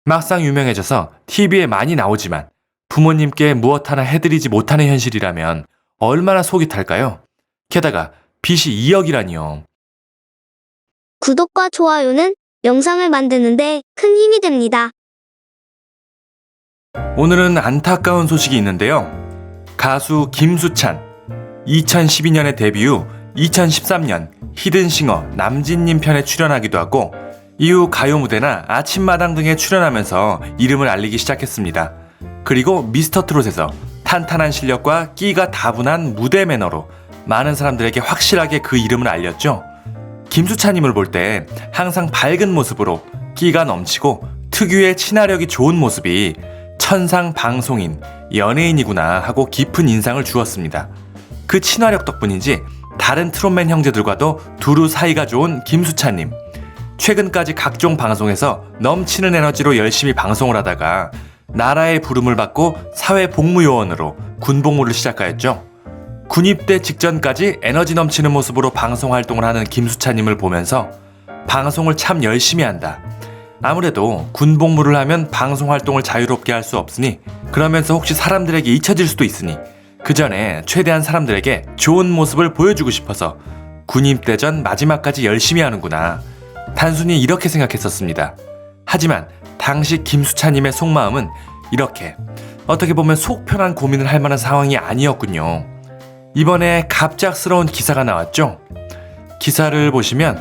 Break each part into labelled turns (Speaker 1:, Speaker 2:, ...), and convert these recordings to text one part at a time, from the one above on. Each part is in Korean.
Speaker 1: 막상 유명해져서 TV에 많이 나오지만 부모님께 무엇 하나 해드리지 못하는 현실이라면 얼마나 속이 탈까요? 게다가 빚이 2억이라니요.
Speaker 2: 구독과 좋아요는 영상을 만드는데 큰 힘이 됩니다.
Speaker 1: 오늘은 안타까운 소식이 있는데요. 가수 김수찬, 2012년에 데뷔 후 2013년 히든싱어 남진님 편에 출연하기도 하고 이후 가요 무대나 아침마당 등에 출연하면서 이름을 알리기 시작했습니다. 그리고 미스터트롯에서 탄탄한 실력과 끼가 다분한 무대 매너로 많은 사람들에게 확실하게 그 이름을 알렸죠. 김수찬님을 볼 때 항상 밝은 모습으로 끼가 넘치고 특유의 친화력이 좋은 모습이 천상 방송인, 연예인이구나 하고 깊은 인상을 주었습니다. 그 친화력 덕분인지 다른 트롯맨 형제들과도 두루 사이가 좋은 김수찬님. 최근까지 각종 방송에서 넘치는 에너지로 열심히 방송을 하다가 나라의 부름을 받고 사회복무요원으로 군복무를 시작하였죠. 군입대 직전까지 에너지 넘치는 모습으로 방송 활동을 하는 김수찬님을 보면서 방송을 참 열심히 한다. 아무래도 군복무를 하면 방송 활동을 자유롭게 할 수 없으니 그러면서 혹시 사람들에게 잊혀질 수도 있으니 그 전에 최대한 사람들에게 좋은 모습을 보여주고 싶어서 군입대 전 마지막까지 열심히 하는구나. 단순히 이렇게 생각했었습니다. 하지만 당시 김수찬님의 속마음은 이렇게 어떻게 보면 속 편한 고민을 할 만한 상황이 아니었군요. 이번에 갑작스러운 기사가 나왔죠. 기사를 보시면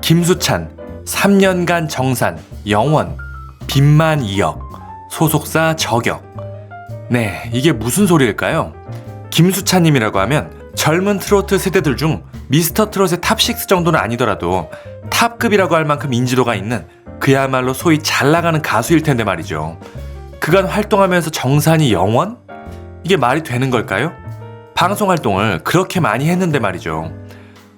Speaker 1: 김수찬 3년간 정산, 영원, 빚만 2억, 소속사 저격. 네, 이게 무슨 소리일까요? 김수찬님이라고 하면 젊은 트로트 세대들 중 미스터트롯의 탑6 정도는 아니더라도 탑급이라고 할 만큼 인지도가 있는 그야말로 소위 잘나가는 가수일 텐데 말이죠. 그간 활동하면서 정산이 영원? 이게 말이 되는 걸까요? 방송 활동을 그렇게 많이 했는데 말이죠.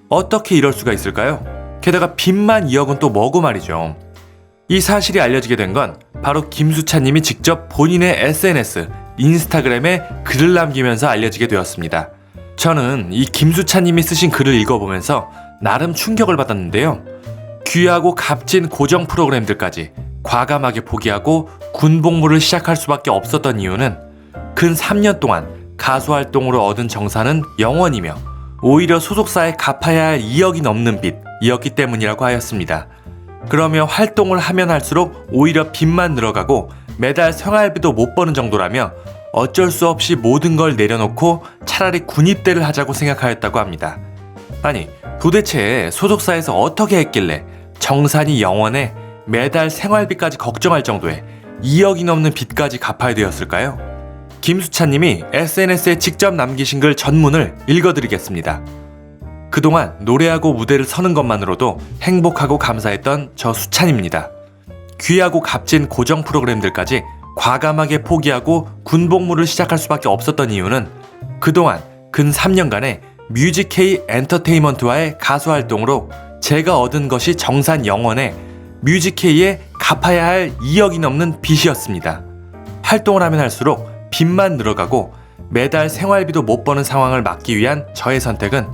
Speaker 1: 어떻게 이럴 수가 있을까요? 게다가 빚만 2억은 또 뭐고 말이죠. 이 사실이 알려지게 된 건 바로 김수찬님이 직접 본인의 SNS, 인스타그램에 글을 남기면서 알려지게 되었습니다. 저는 이 김수찬님이 쓰신 글을 읽어보면서 나름 충격을 받았는데요. 귀하고 값진 고정 프로그램들까지 과감하게 포기하고 군복무를 시작할 수밖에 없었던 이유는 근 3년 동안 가수 활동으로 얻은 정산은 영원이며 오히려 소속사에 갚아야 할 2억이 넘는 빚이었기 때문이라고 하였습니다. 그러며 활동을 하면 할수록 오히려 빚만 늘어가고 매달 생활비도 못 버는 정도라며 어쩔 수 없이 모든 걸 내려놓고 차라리 군입대를 하자고 생각하였다고 합니다. 아니, 도대체 소속사에서 어떻게 했길래 정산이 영원에 매달 생활비까지 걱정할 정도의 2억이 넘는 빚까지 갚아야 되었을까요? 김수찬님이 SNS에 직접 남기신 글 전문을 읽어드리겠습니다. 그동안 노래하고 무대를 서는 것만으로도 행복하고 감사했던 저 수찬입니다. 귀하고 값진 고정 프로그램들까지 과감하게 포기하고 군복무를 시작할 수밖에 없었던 이유는 그동안 근 3년간의 뮤직K 엔터테인먼트와의 가수 활동으로 제가 얻은 것이 정산 영원에 뮤직K에 갚아야 할 2억이 넘는 빚이었습니다. 활동을 하면 할수록 빚만 늘어가고 매달 생활비도 못 버는 상황을 막기 위한 저의 선택은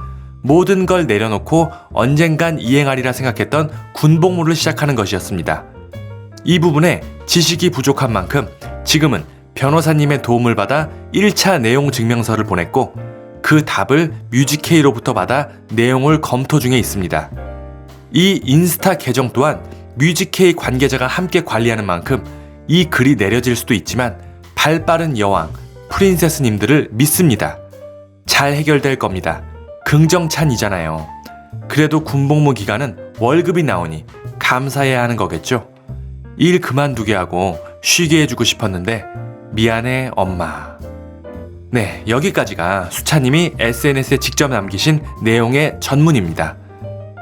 Speaker 1: 모든 걸 내려놓고 언젠간 이행하리라 생각했던 군복무를 시작하는 것이었습니다. 이 부분에 지식이 부족한 만큼 지금은 변호사님의 도움을 받아 1차 내용 증명서를 보냈고 그 답을 뮤직K로부터 받아 내용을 검토 중에 있습니다. 이 인스타 계정 또한 뮤직K 관계자가 함께 관리하는 만큼 이 글이 내려질 수도 있지만 발빠른 여왕, 프린세스님들을 믿습니다. 잘 해결될 겁니다. 긍정찬이잖아요. 그래도 군복무 기간은 월급이 나오니 감사해야 하는 거겠죠? 일 그만두게 하고 쉬게 해주고 싶었는데 미안해 엄마. 네, 여기까지가 수찬님이 SNS에 직접 남기신 내용의 전문입니다.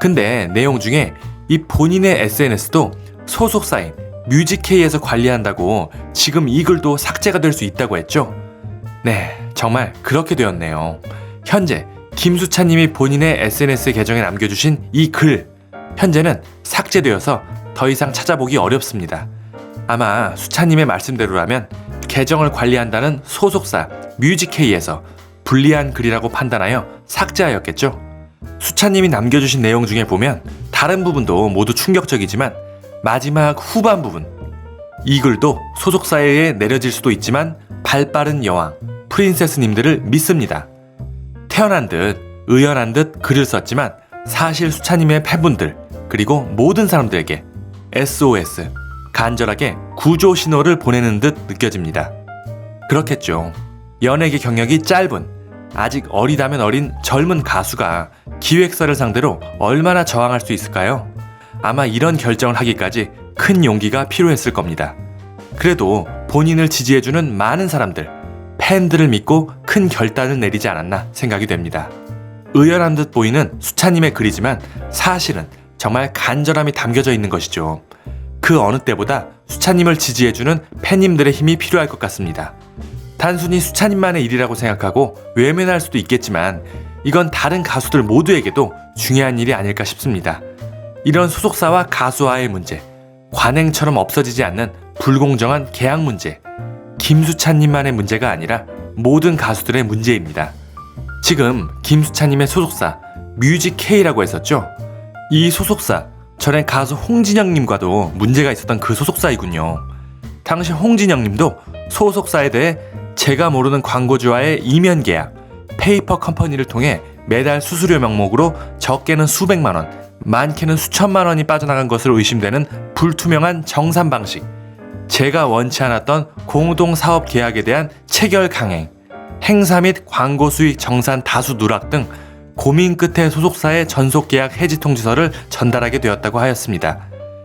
Speaker 1: 근데 내용 중에 이 본인의 SNS도 소속사인 뮤직K에서 관리한다고 지금 이 글도 삭제가 될 수 있다고 했죠? 네, 정말 그렇게 되었네요. 현재 김수찬님이 본인의 SNS 계정에 남겨주신 이 글, 현재는 삭제되어서 더 이상 찾아보기 어렵습니다. 아마 수찬님의 말씀대로라면 계정을 관리한다는 소속사 뮤직K에서 불리한 글이라고 판단하여 삭제하였겠죠. 수찬님이 남겨주신 내용 중에 보면 다른 부분도 모두 충격적이지만 마지막 후반 부분, 이 글도 소속사에 의해 내려질 수도 있지만 발빠른 여왕, 프린세스님들을 믿습니다. 태어난 듯 의연한 듯 글을 썼지만 사실 수차님의 팬분들 그리고 모든 사람들에게 SOS, 간절하게 구조 신호를 보내는 듯 느껴집니다. 그렇겠죠. 연예계 경력이 짧은, 아직 어리다면 어린 젊은 가수가 기획사를 상대로 얼마나 저항할 수 있을까요? 아마 이런 결정을 하기까지 큰 용기가 필요했을 겁니다. 그래도 본인을 지지해주는 많은 사람들, 팬들을 믿고 큰 결단을 내리지 않았나 생각이 됩니다. 의연한 듯 보이는 수차님의 글이지만 사실은 정말 간절함이 담겨져 있는 것이죠. 그 어느 때보다 수차님을 지지해주는 팬님들의 힘이 필요할 것 같습니다. 단순히 수차님만의 일이라고 생각하고 외면할 수도 있겠지만 이건 다른 가수들 모두에게도 중요한 일이 아닐까 싶습니다. 이런 소속사와 가수와의 문제, 관행처럼 없어지지 않는 불공정한 계약 문제, 김수찬님만의 문제가 아니라 모든 가수들의 문제입니다. 지금 김수찬님의 소속사 뮤직K라고 했었죠? 이 소속사, 전에 가수 홍진영님과도 문제가 있었던 그 소속사이군요. 당시 홍진영님도 소속사에 대해 제가 모르는 광고주와의 이면 계약, 페이퍼 컴퍼니를 통해 매달 수수료 명목으로 적게는 수백만 원, 많게는 수천만 원이 빠져나간 것으로 의심되는 불투명한 정산 방식, 제가 원치 않았던 공동 사업 계약에 대한 체결 강행, 행사 및 광고 수익 정산 다수 누락 등 고민 끝에 소속사의 전속 계약 해지 통지서를 전달하게 되었다고 하였습니다.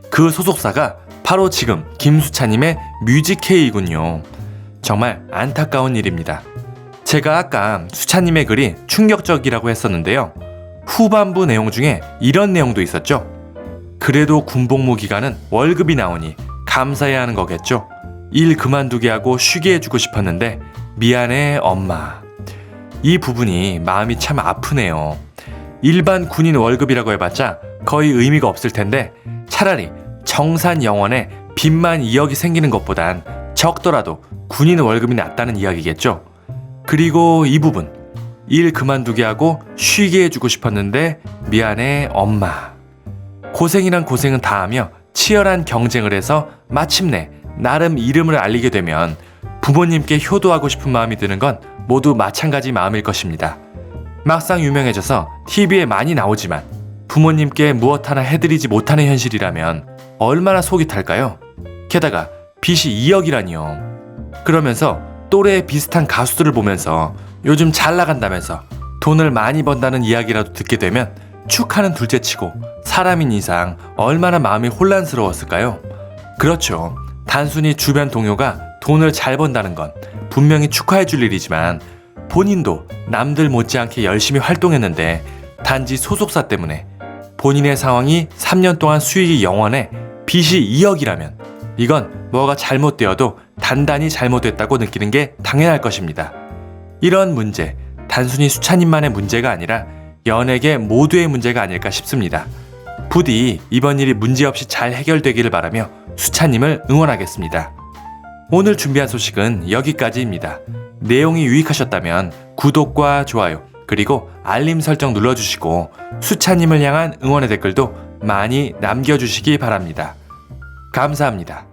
Speaker 1: 그 소속사가 바로 지금 김수찬님의 뮤직K이군요. 정말 안타까운 일입니다. 제가 아까 수찬님의 글이 충격적이라고 했었는데요. 후반부 내용 중에 이런 내용도 있었죠. 그래도 군복무 기간은 월급이 나오니 감사해야 하는 거겠죠. 일 그만두게 하고 쉬게 해주고 싶었는데 미안해 엄마. 이 부분이 마음이 참 아프네요. 일반 군인 월급이라고 해봤자 거의 의미가 없을 텐데 차라리 정산 영원에 빚만 2억이 생기는 것보단 적더라도 군인 월급이 낫다는 이야기겠죠. 그리고 이 부분, 일 그만두게 하고 쉬게 해주고 싶었는데 미안해 엄마. 고생이란 고생은 다하며 치열한 경쟁을 해서 마침내 나름 이름을 알리게 되면 부모님께 효도하고 싶은 마음이 드는 건 모두 마찬가지 마음일 것입니다. 막상 유명해져서 TV에 많이 나오지만 부모님께 무엇 하나 해드리지 못하는 현실이라면 얼마나 속이 탈까요? 게다가 빚이 2억이라니요. 그러면서 또래 비슷한 가수들을 보면서 요즘 잘 나간다면서 돈을 많이 번다는 이야기라도 듣게 되면 축하는 둘째치고 사람인 이상 얼마나 마음이 혼란스러웠을까요? 그렇죠. 단순히 주변 동료가 돈을 잘 번다는 건 분명히 축하해 줄 일이지만 본인도 남들 못지않게 열심히 활동했는데 단지 소속사 때문에 본인의 상황이 3년 동안 수익이 0원에 빚이 2억이라면 이건 뭐가 잘못되어도 단단히 잘못됐다고 느끼는 게 당연할 것입니다. 이런 문제, 단순히 수찬님만의 문제가 아니라 연예계 모두의 문제가 아닐까 싶습니다. 부디 이번 일이 문제없이 잘 해결되기를 바라며 수찬님을 응원하겠습니다. 오늘 준비한 소식은 여기까지입니다. 내용이 유익하셨다면 구독과 좋아요 그리고 알림 설정 눌러주시고 수찬님을 향한 응원의 댓글도 많이 남겨주시기 바랍니다. 감사합니다.